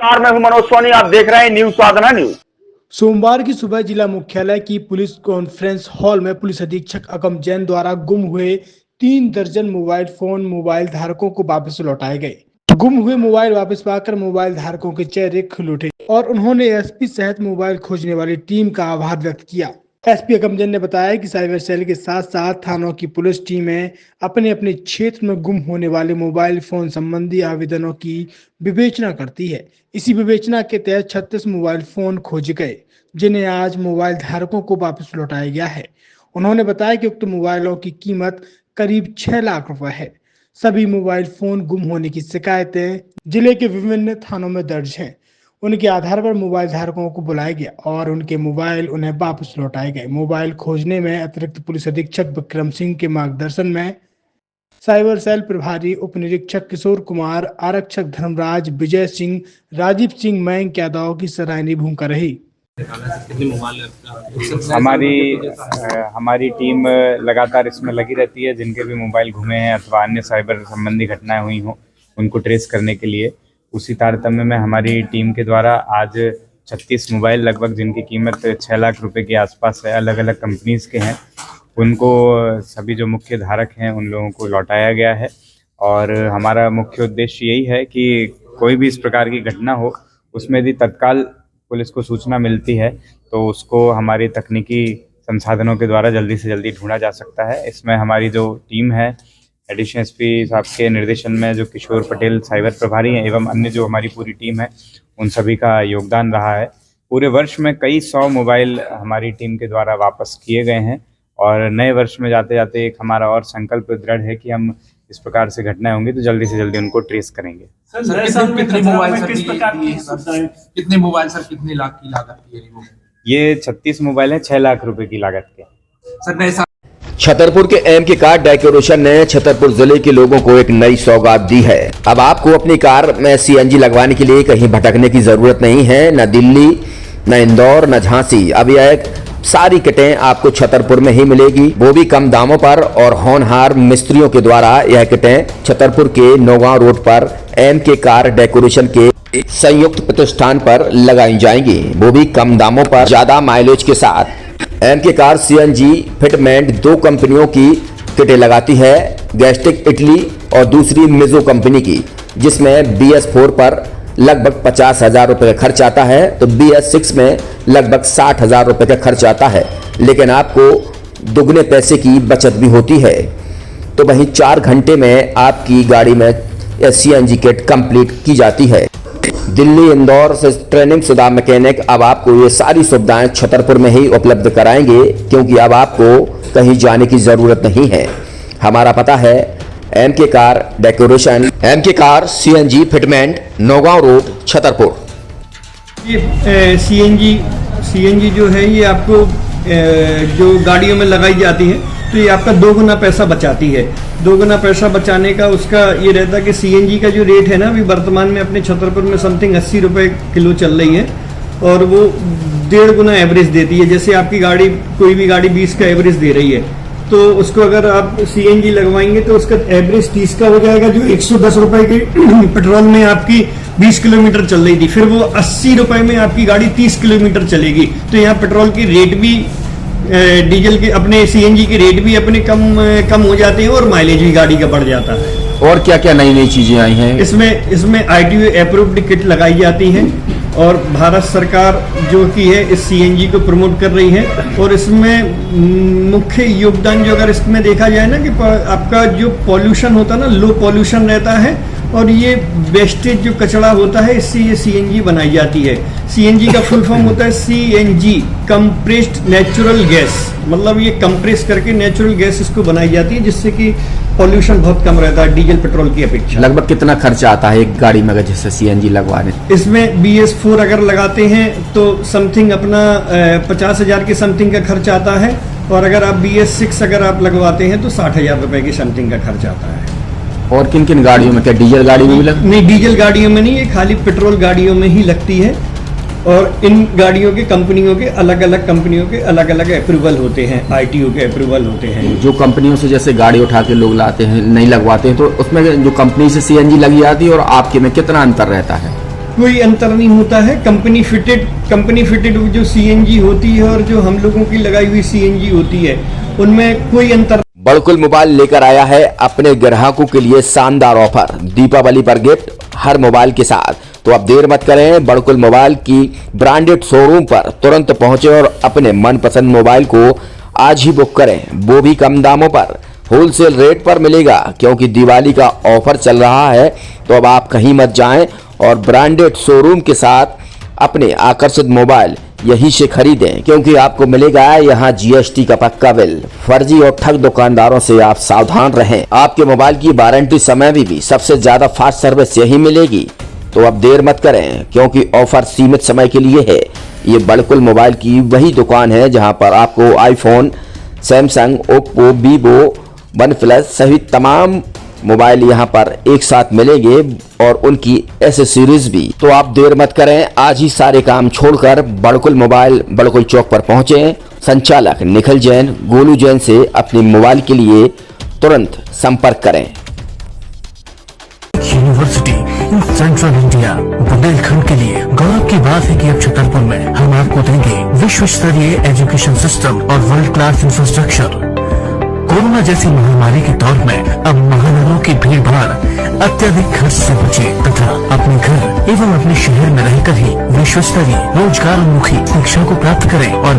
नमस्कार, मैं हूं मनोज सोनी। आप देख रहे हैं न्यूज साधना न्यूज। सोमवार की सुबह जिला मुख्यालय की पुलिस कॉन्फ्रेंस हॉल में पुलिस अधीक्षक अगम जैन द्वारा गुम हुए 3 दर्जन मोबाइल फोन मोबाइल धारकों को वापस लौटाए गए। गुम हुए मोबाइल वापस पाकर मोबाइल धारकों के चेहरे खिल उठे और उन्होंने एसपी सहित मोबाइल खोजने वाली टीम का आभार व्यक्त किया। एसपी अगम जैन ने बताया कि साइबर सेल के साथ साथ थानों की पुलिस टीमें अपने अपने क्षेत्र में गुम होने वाले मोबाइल फोन संबंधी आवेदनों की विवेचना करती है। इसी विवेचना के तहत 36 मोबाइल फोन खोजे गए, जिन्हें आज मोबाइल धारकों को वापस लौटाया गया है। उन्होंने बताया कि उक्त मोबाइलों की कीमत करीब 6 लाख रुपए है। सभी मोबाइल फोन गुम होने की शिकायतें जिले के विभिन्न थानों में दर्ज हैं। उनके आधार पर मोबाइल धारकों को बुलाया गया और उनके मोबाइल उन्हें वापस लौटाए गए। मोबाइल खोजने में अतिरिक्त पुलिस अधीक्षक विक्रम सिंह के मार्गदर्शन में साइबर सेल प्रभारी उप निरीक्षक किशोर कुमार, आरक्षक धर्मराज, विजय सिंह, राजीव सिंह, मयंक यादव की सराहनीय भूमिका रही। हमारी टीम लगातार इसमें लगी रहती है। जिनके भी मोबाइल घुमे हैं अथवा अन्य साइबर संबंधी घटनाएं हुई हों उनको ट्रेस करने के लिए उसी तारतम्य में हमारी टीम के द्वारा आज 36 मोबाइल लगभग जिनकी कीमत 6 लाख रुपए के आसपास है, अलग अलग कंपनीज़ के हैं, उनको सभी जो मुख्य धारक हैं उन लोगों को लौटाया गया है। और हमारा मुख्य उद्देश्य यही है कि कोई भी इस प्रकार की घटना हो उसमें यदि तत्काल पुलिस को सूचना मिलती है तो उसको हमारी तकनीकी संसाधनों के द्वारा जल्दी से जल्दी ढूंढा जा सकता है। इसमें हमारी जो टीम है एडिशनल एसपी साहब के निर्देशन में जो किशोर पटेल साइबर प्रभारी हैं एवं अन्य जो हमारी पूरी टीम है उन सभी का योगदान रहा है। पूरे वर्ष में कई 100 मोबाइल हमारी टीम के द्वारा वापस किए गए हैं और नए वर्ष में जाते जाते एक हमारा और संकल्प दृढ़ है कि हम इस प्रकार से घटनाएं होंगी तो जल्दी से जल्दी उनको ट्रेस करेंगे। कितने मोबाइल सर कितने लाख की लागत की है? ये 36 मोबाइल हैं 6 लाख रुपए की लागत के। सर छतरपुर के एमके कार डेकोरेशन ने छतरपुर जिले के लोगों को एक नई सौगात दी है। अब आपको अपनी कार में सीएनजी लगवाने के लिए कहीं भटकने की जरूरत नहीं है, न दिल्ली, न इंदौर, न झांसी। अब यह सारी किटें आपको छतरपुर में ही मिलेगी, वो भी कम दामों पर और होनहार मिस्त्रियों के द्वारा। यह किटें छतरपुर के नौगांव रोड पर एमके कार डेकोरेशन के संयुक्त प्रतिष्ठान पर लगाई जाएंगी, वो भी कम दामों पर, ज्यादा माइलेज के साथ। एमके कार सीएनजी फिटमेंट 2 कंपनियों की किटें लगाती है, गैस्ट्रिक इटली और दूसरी मिजो कंपनी की, जिसमें BS4 पर लगभग 50,000 रुपए का खर्च आता है तो BS6 में लगभग 60,000 रुपए का खर्च आता है, लेकिन आपको दुगने पैसे की बचत भी होती है। तो वहीं 4 घंटे में आपकी गाड़ी में सीएनजी किट कंप्लीट की जाती है। दिल्ली, इंदौर से ट्रेनिंग शुदा मैकेनिक अब आपको ये सारी सुविधाएं छतरपुर में ही उपलब्ध कराएंगे, क्योंकि अब आपको कहीं जाने की जरूरत नहीं है। हमारा पता है MK car decoration, MK car CNG fitment, Naugaon road, Chhatarpur. ये सीएनजी जो है ये आपको जो गाड़ियों में लगाई जाती है तो ये आपका 2 गुना पैसा बचाती है। 2 गुना पैसा बचाने का उसका ये रहता है कि सीएनजी का जो रेट है ना अभी वर्तमान में अपने छतरपुर में समथिंग 80 रुपये किलो चल रही है और वो 1.5 गुना एवरेज देती है। जैसे आपकी गाड़ी कोई भी गाड़ी 20 का एवरेज दे रही है तो उसको अगर आप सीएनजी लगवाएंगे तो उसका एवरेज 30 का हो जाएगा, जो 110 रुपए के पेट्रोल में आपकी 20 किलोमीटर चल रही थी, फिर वो 80 रुपए में आपकी गाड़ी 30 किलोमीटर चलेगी। तो यहाँ पेट्रोल की रेट भी, डीजल के अपने सीएनजी के रेट भी अपने कम हो जाते हैं और माइलेज भी गाड़ी का बढ़ जाता है। और क्या क्या नई नई चीजें आई हैं इसमें ITO अप्रूव्ड किट लगाई जाती है और भारत सरकार जो की है इस सीएनजी को प्रमोट कर रही है। और इसमें मुख्य योगदान जो अगर इसमें देखा जाए ना कि आपका जो पॉल्यूशन होता है ना, लो पॉल्यूशन रहता है और ये वेस्टेज जो कचरा होता है इससे ये सीएनजी बनाई जाती है। सीएनजी का फुल फॉर्म होता है CNG, कंप्रेस्ड नेचुरल गैस, मतलब ये कंप्रेस करके नेचुरल गैस इसको बनाई जाती है जिससे कि पॉल्यूशन बहुत कम रहता है डीजल पेट्रोल की अपेक्षा। लगभग कितना खर्चा आता है एक गाड़ी में अगर जैसे सीएनजी लगवाने? इसमें BS4 अगर लगाते हैं तो समथिंग अपना 50,000 के समथिंग का खर्च आता है और अगर आप BS6 अगर आप लगवाते हैं तो 60,000 रुपए की समथिंग का खर्च आता है। और किन किन गाड़ियों में, क्या डीजल गाड़ियों में भी नहीं, डीजल गाड़ियों में नहीं, ये खाली पेट्रोल गाड़ियों में ही लगती है। और इन गाड़ियों के कंपनियों के अलग अलग कंपनियों के अलग अलग अप्रूवल होते हैं, ITO के अप्रूवल होते हैं। जो कंपनियों से जैसे गाड़ी उठा के लोग लाते हैं, नहीं लगवाते हैं, तो उसमें जो कंपनी से सीएनजी लगी जाती है और आपके में कितना अंतर रहता है? कोई अंतर नहीं होता है। कंपनी फिटेड जो सीएनजी होती है और जो हम लोगों की लगाई हुई सीएनजी होती है, उनमें कोई अंतर। बड़कुल मोबाइल लेकर आया है अपने ग्राहकों के लिए शानदार ऑफर, दीपावली पर गिफ्ट हर मोबाइल के साथ। तो अब देर मत करें, बड़कुल मोबाइल की ब्रांडेड शोरूम पर तुरंत पहुंचे और अपने मनपसंद मोबाइल को आज ही बुक करें, वो भी कम दामों पर, होलसेल रेट पर मिलेगा। क्योंकि दिवाली का ऑफर चल रहा है, तो अब आप कहीं मत जाएं और ब्रांडेड शोरूम के साथ अपने आकर्षित मोबाइल यहीं से खरीदें, क्योंकि आपको मिलेगा यहाँ जीएसटी का पक्का बिल। फर्जी और ठग दुकानदारों से आप सावधान रहें। आपके मोबाइल की वारंटी समय में भी सबसे ज्यादा फास्ट सर्विस यही मिलेगी। तो अब देर मत करें, क्योंकि ऑफर सीमित समय के लिए है। ये बड़कुल मोबाइल की वही दुकान है जहां पर आपको iPhone, Samsung, Oppo, Vivo, OnePlus सहित तमाम मोबाइल यहां पर एक साथ मिलेंगे और उनकी एसेसरीज भी। तो आप देर मत करें, आज ही सारे काम छोड़कर बड़कुल मोबाइल बड़कुल चौक पर पहुंचे। संचालक निखिल जैन, गोलू जैन से अपने मोबाइल के लिए तुरंत संपर्क करें। University in central India Bundelkhand के लिए गौरव की बात है कि अब छतरपुर में हम आपको देंगे विश्व स्तरीय एजुकेशन सिस्टम और वर्ल्ड क्लास इंफ्रास्ट्रक्चर। कोरोना जैसी महामारी के दौर में अब महानगरों की भीड़ भाड़ अत्यधिक खर्च से बचे तथा अपने घर एवं अपने शहर में रहकर ही विश्व स्तरीय रोजगार उन्मुखी शिक्षा को प्राप्त करें और